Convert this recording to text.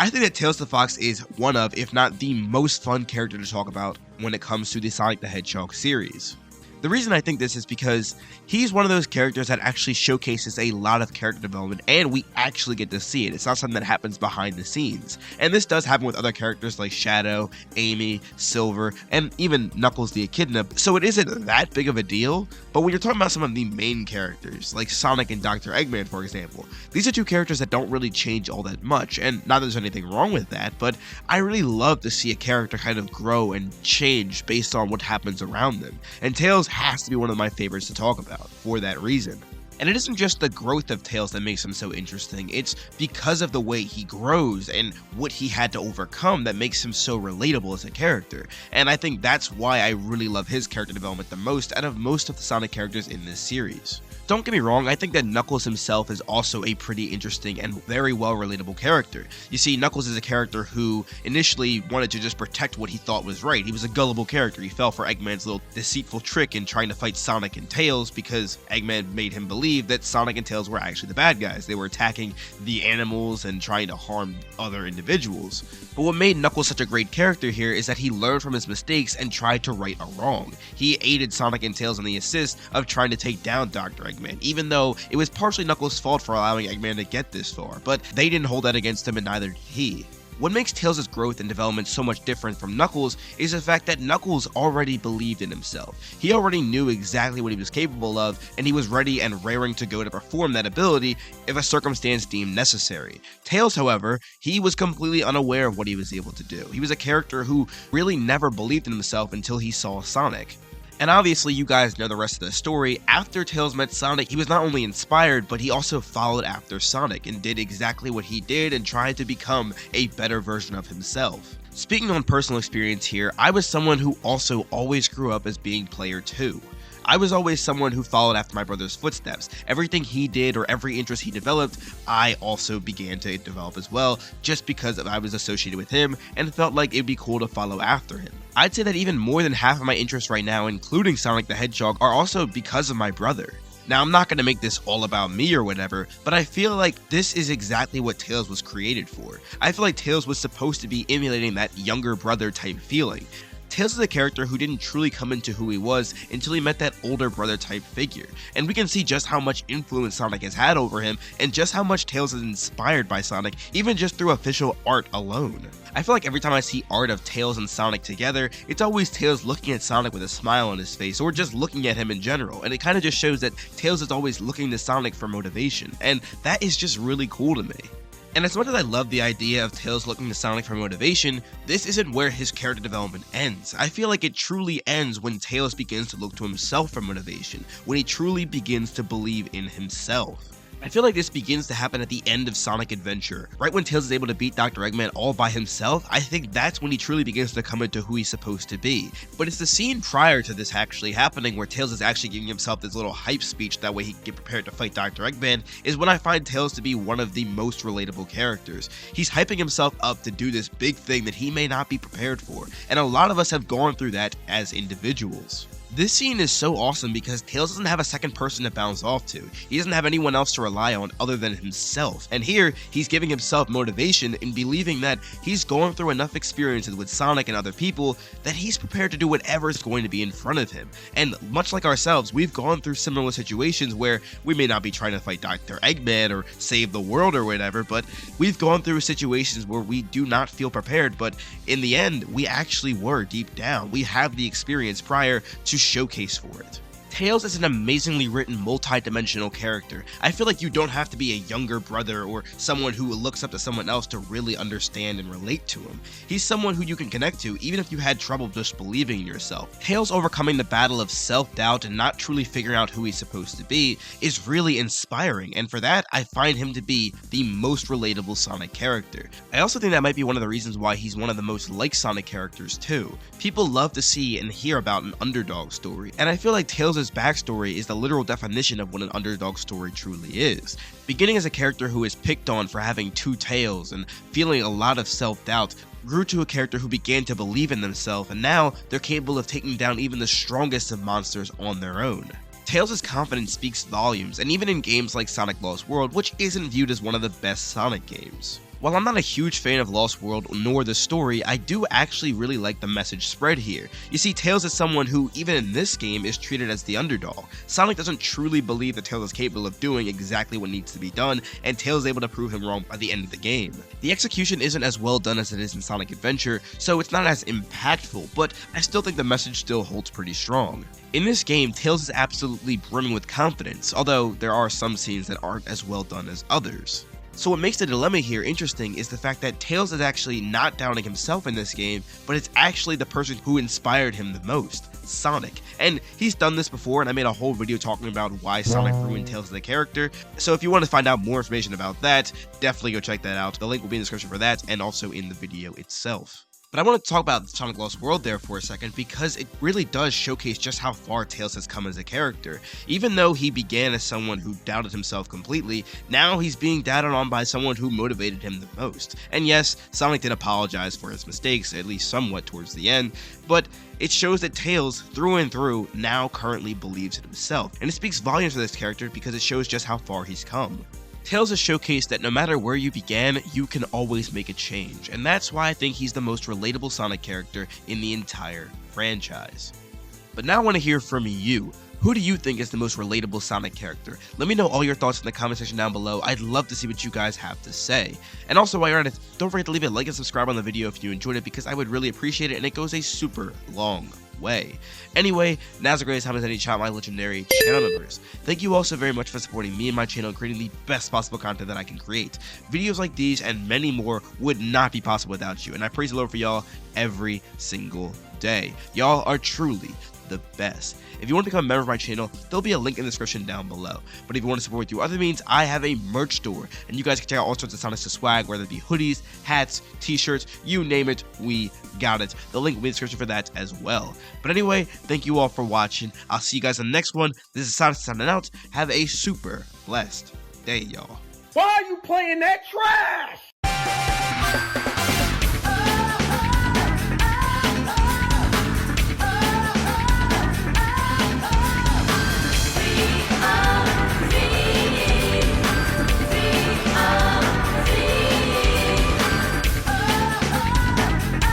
I think that Tails the Fox is one of, if not the most fun character to talk about when it comes to the Sonic the Hedgehog series. The reason I think this is because he's one of those characters that actually showcases a lot of character development, and we actually get to see it. It's not something that happens behind the scenes. And this does happen with other characters like Shadow, Amy, Silver, and even Knuckles the Echidna, so it isn't that big of a deal. But when you're talking about some of the main characters, like Sonic and Dr. Eggman, for example, these are two characters that don't really change all that much, and not that there's anything wrong with that, but I really love to see a character kind of grow and change based on what happens around them. And Tails has to be one of my favorites to talk about for that reason. And it isn't just the growth of Tails that makes him so interesting, it's because of the way he grows and what he had to overcome that makes him so relatable as a character. And I think that's why I really love his character development the most out of most of the Sonic characters in this series. Don't get me wrong, I think that Knuckles himself is also a pretty interesting and very well relatable character. You see, Knuckles is a character who initially wanted to just protect what he thought was right. He was a gullible character. He fell for Eggman's little deceitful trick in trying to fight Sonic and Tails because Eggman made him believe that Sonic and Tails were actually the bad guys. They were attacking the animals and trying to harm other individuals. But what made Knuckles such a great character here is that he learned from his mistakes and tried to right a wrong. He aided Sonic and Tails in the assist of trying to take down Dr. Eggman, even though it was partially Knuckles' fault for allowing Eggman to get this far, but they didn't hold that against him and neither did he. What makes Tails' growth and development so much different from Knuckles is the fact that Knuckles already believed in himself. He already knew exactly what he was capable of, and he was ready and raring to go to perform that ability if a circumstance deemed necessary. Tails, however, he was completely unaware of what he was able to do. He was a character who really never believed in himself until he saw Sonic. And obviously you guys know the rest of the story. After Tails met Sonic, he was not only inspired, but he also followed after Sonic and did exactly what he did and tried to become a better version of himself. Speaking on personal experience here, I was someone who also always grew up as being player 2. I was always someone who followed after my brother's footsteps. Everything he did or every interest he developed, I also began to develop as well, just because I was associated with him and felt like it'd be cool to follow after him. I'd say that even more than half of my interests right now, including Sonic the Hedgehog, are also because of my brother. Now, I'm not going to make this all about me or whatever, but I feel like this is exactly what Tails was created for. I feel like Tails was supposed to be emulating that younger brother type feeling. Tails is a character who didn't truly come into who he was until he met that older brother type figure, and we can see just how much influence Sonic has had over him and just how much Tails is inspired by Sonic, even just through official art alone. I feel like every time I see art of Tails and Sonic together, it's always Tails looking at Sonic with a smile on his face, or just looking at him in general, and it kind of just shows that Tails is always looking to Sonic for motivation, and that is just really cool to me. And as much as I love the idea of Tails looking to Sonic for motivation, this isn't where his character development ends. I feel like it truly ends when Tails begins to look to himself for motivation, when he truly begins to believe in himself. I feel like this begins to happen at the end of Sonic Adventure. Right when Tails is able to beat Dr. Eggman all by himself, I think that's when he truly begins to come into who he's supposed to be. But it's the scene prior to this actually happening where Tails is actually giving himself this little hype speech that way he can get prepared to fight Dr. Eggman, is when I find Tails to be one of the most relatable characters. He's hyping himself up to do this big thing that he may not be prepared for, and a lot of us have gone through that as individuals. This scene is so awesome because Tails doesn't have a second person to bounce off to. He doesn't have anyone else to rely on other than himself. And here, he's giving himself motivation in believing that he's going through enough experiences with Sonic and other people that he's prepared to do whatever is going to be in front of him. And much like ourselves, we've gone through similar situations where we may not be trying to fight Dr. Eggman or save the world or whatever, but we've gone through situations where we do not feel prepared, but in the end, we actually were deep down. We have the experience prior to showcase for it. Tails is an amazingly written, multi-dimensional character. I feel like you don't have to be a younger brother or someone who looks up to someone else to really understand and relate to him. He's someone who you can connect to even if you had trouble just believing in yourself. Tails overcoming the battle of self-doubt and not truly figuring out who he's supposed to be is really inspiring, and for that, I find him to be the most relatable Sonic character. I also think that might be one of the reasons why he's one of the most liked Sonic characters too. People love to see and hear about an underdog story, and I feel like Tails' backstory is the literal definition of what an underdog story truly is. Beginning as a character who is picked on for having two tails and feeling a lot of self-doubt, grew to a character who began to believe in themselves, and now they're capable of taking down even the strongest of monsters on their own. Tails' confidence speaks volumes, and even in games like Sonic Lost World, which isn't viewed as one of the best Sonic games. While I'm not a huge fan of Lost World nor the story, I do actually really like the message spread here. You see, Tails is someone who, even in this game, is treated as the underdog. Sonic doesn't truly believe that Tails is capable of doing exactly what needs to be done, and Tails is able to prove him wrong by the end of the game. The execution isn't as well done as it is in Sonic Adventure, so it's not as impactful, but I still think the message still holds pretty strong. In this game, Tails is absolutely brimming with confidence, although there are some scenes that aren't as well done as others. So what makes the dilemma here interesting is the fact that Tails is actually not doubting himself in this game, but it's actually the person who inspired him the most, Sonic. And he's done this before, and I made a whole video talking about why Sonic ruined Tails as a character. So if you want to find out more information about that, definitely go check that out. The link will be in the description for that, and also in the video itself. But I want to talk about Sonic Lost World there for a second because it really does showcase just how far Tails has come as a character. Even though he began as someone who doubted himself completely, now he's being doubted on by someone who motivated him the most. And yes, Sonic did apologize for his mistakes, at least somewhat towards the end, but it shows that Tails, through and through, now currently believes in himself. And it speaks volumes for this character because it shows just how far he's come. Tails has showcased that no matter where you began, you can always make a change, and that's why I think he's the most relatable Sonic character in the entire franchise. But now I want to hear from you. Who do you think is the most relatable Sonic character? Let me know all your thoughts in the comment section down below. I'd love to see what you guys have to say. And also, while you're at it, don't forget to leave a like and subscribe on the video if you enjoyed it, because I would really appreciate it, and it goes a super long way. Anyway, now's the greatest time as any chat my legendary channel members. Thank you all so very much for supporting me and my channel and creating the best possible content that I can create. Videos like these and many more would not be possible without you, and I praise the Lord for y'all every single day. Y'all are truly the best. If you want to become a member of my channel, there'll be a link in the description down below. But if you want to support through other means, I have a merch store, and you guys can check out all sorts of Sonicsta swag, whether it be hoodies, hats, t-shirts, you name it, we got it. The link will be in the description for that as well. But anyway, thank you all for watching. I'll see you guys in the next one. This is Sonicsta signing out. Have a super blessed day, y'all. Why are you playing that trash?